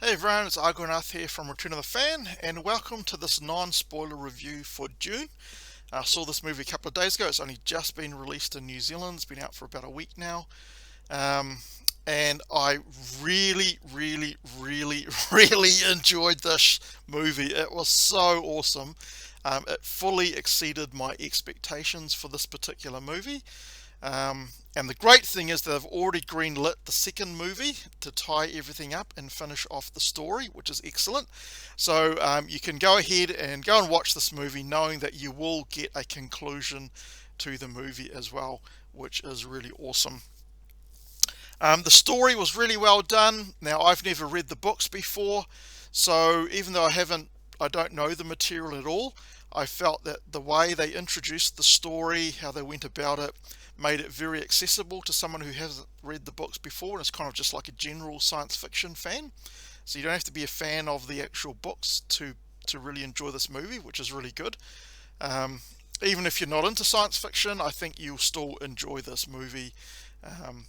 Hey everyone, it's Argonath here from Return of the Fan, and welcome to this non-spoiler review for Dune. I saw this movie a couple of days ago. It's only just been released in New Zealand. It's been out for about a week now. Um, and I really enjoyed this movie. It was so awesome. It fully exceeded my expectations for this particular movie. And the great thing is they've already greenlit the second movie to tie everything up and finish off the story, which is excellent. So you can go ahead and go and watch this movie knowing that you will get a conclusion to the movie as well, which is really awesome. The story was really well done. Now, I've never read the books before, so even though I don't know the material at all, I felt that the way they introduced the story, how they went about it, made it very accessible to someone who hasn't read the books before and is kind of just like a general science fiction fan. So you don't have to be a fan of the actual books to really enjoy this movie, which is really good. Um, Even if you're not into science fiction, I think you'll still enjoy this movie um,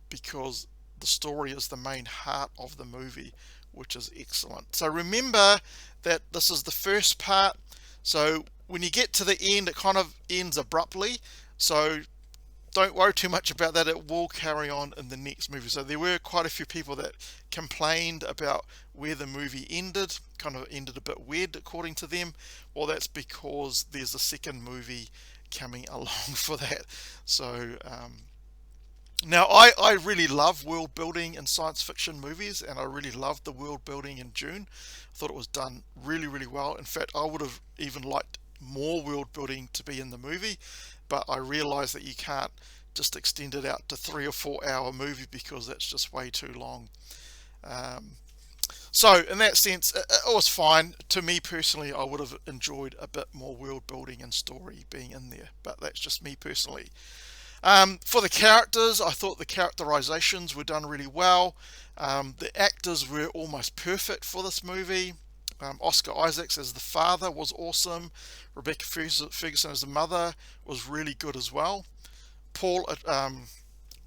because the story is the main heart of the movie, which is excellent. So remember that this is the first part. So when you get to the end, it kind of ends abruptly. So don't worry too much about that. It will carry on in the next movie. So there were quite a few people that complained about where the movie ended, kind of ended a bit weird according to them. Well, that's because there's a second movie coming along for that. So now I really love world building in science fiction movies, and I really loved the world building in Dune. I thought it was done really well. In fact, I would have even liked more world building to be in the movie, but I realized that you can't just extend it out to 3 or 4 hour movie because that's just way too long. Um, so in that sense, it was fine. To me personally, I would have enjoyed a bit more world building and story being in there, but that's just me personally. For the characters, I thought the characterizations were done really well. The actors were almost perfect for this movie. Oscar Isaacs as the father was awesome. Rebecca Ferguson as the mother was really good as well. Paul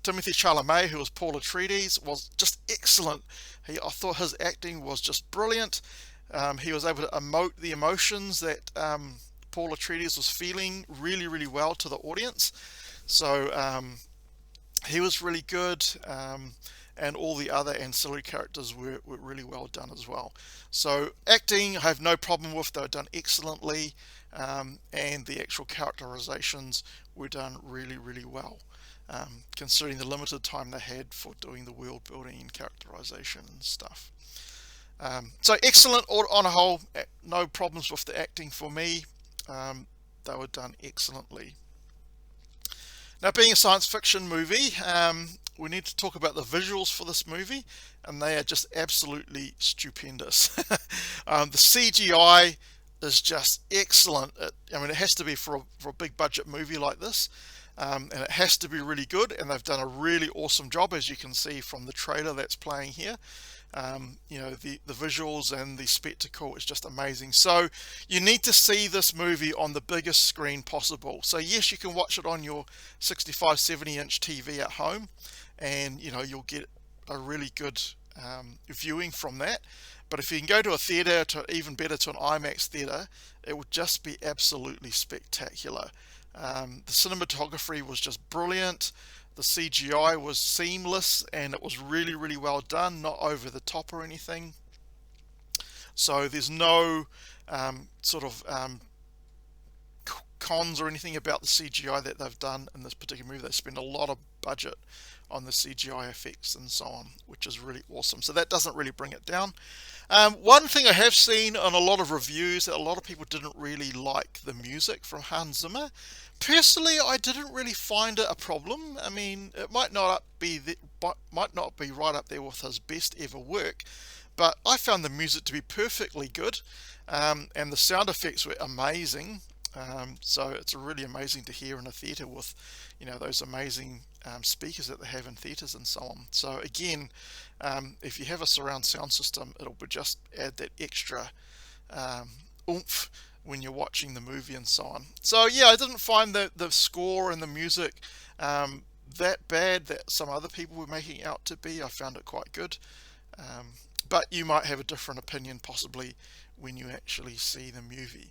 Timothy Chalamet, who was Paul Atreides, was just excellent. I thought his acting was just brilliant. He was able to emote the emotions that Paul Atreides was feeling really well to the audience. So he was really good. And all the other ancillary characters were really well done as well. So acting, I have no problem with. They were done excellently, and the actual characterizations were done really well, considering the limited time they had for doing the world building and characterization and stuff. So excellent on a whole. No problems with the acting for me. They were done excellently. Now, being a science fiction movie, we need to talk about the visuals for this movie, and they are just absolutely stupendous. The CGI is just excellent. I mean, it has to be for a big budget movie like this, and it has to be really good, and they've done a really awesome job, as you can see from the trailer that's playing here. The visuals and the spectacle is just amazing. So you need to see this movie on the biggest screen possible. So yes, you can watch it on your 65, 70-inch TV at home, and you'll get a really good viewing from that. But if you can go to a theater, to even better to an IMAX theater, it would just be absolutely spectacular. The cinematography was just brilliant. The CGI was seamless, and it was really well done, not over the top or anything. So there's no cons or anything about the CGI that they've done in this particular movie. They spend a lot of budget on the CGI effects and so on, which is really awesome. So that doesn't really bring it down. One thing I have seen on a lot of reviews that a lot of people didn't really like the music from Hans Zimmer. Personally, I didn't really find it a problem. I mean, it might not be right up there with his best ever work, but I found the music to be perfectly good, and the sound effects were amazing. So it's really amazing to hear in a theatre with, those amazing speakers that they have in theatres and so on. So again, if you have a surround sound system, it'll just add that extra oomph when you're watching the movie and so on. So yeah, I didn't find the score and the music that bad that some other people were making it out to be. I found it quite good. but you might have a different opinion possibly when you actually see the movie.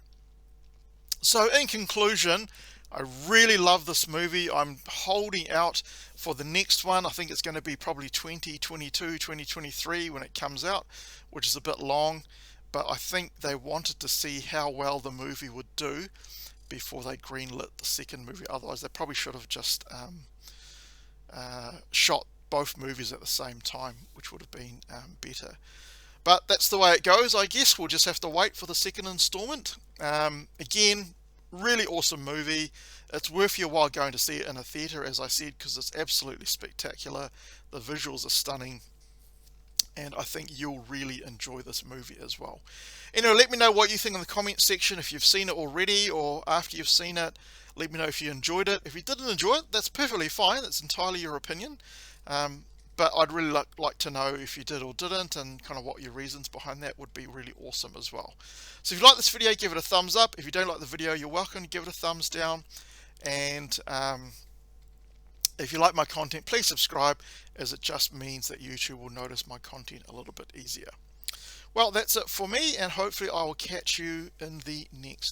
So in conclusion, I really love this movie. I'm holding out for the next one. I think it's going to be probably 2022, 2023 when it comes out, which is a bit long, but I think they wanted to see how well the movie would do before they greenlit the second movie. Otherwise, they probably should have just shot both movies at the same time, which would have been better. But that's the way it goes, I guess. We'll just have to wait for the second installment. Again, really awesome movie. It's worth your while going to see it in a theatre, as I said, because it's absolutely spectacular. The visuals are stunning, and I think you'll really enjoy this movie as well. Anyway, let me know what you think in the comments section. If you've seen it already or after you've seen it, let me know if you enjoyed it. If you didn't enjoy it, that's perfectly fine. It's entirely your opinion. But I'd really like to know if you did or didn't, and kind of what your reasons behind that would be really awesome as well. So if you like this video, give it a thumbs up. If you don't like the video, you're welcome to give it a thumbs down. And if you like my content, please subscribe, as it just means that YouTube will notice my content a little bit easier. Well, that's it for me, and hopefully I will catch you in the next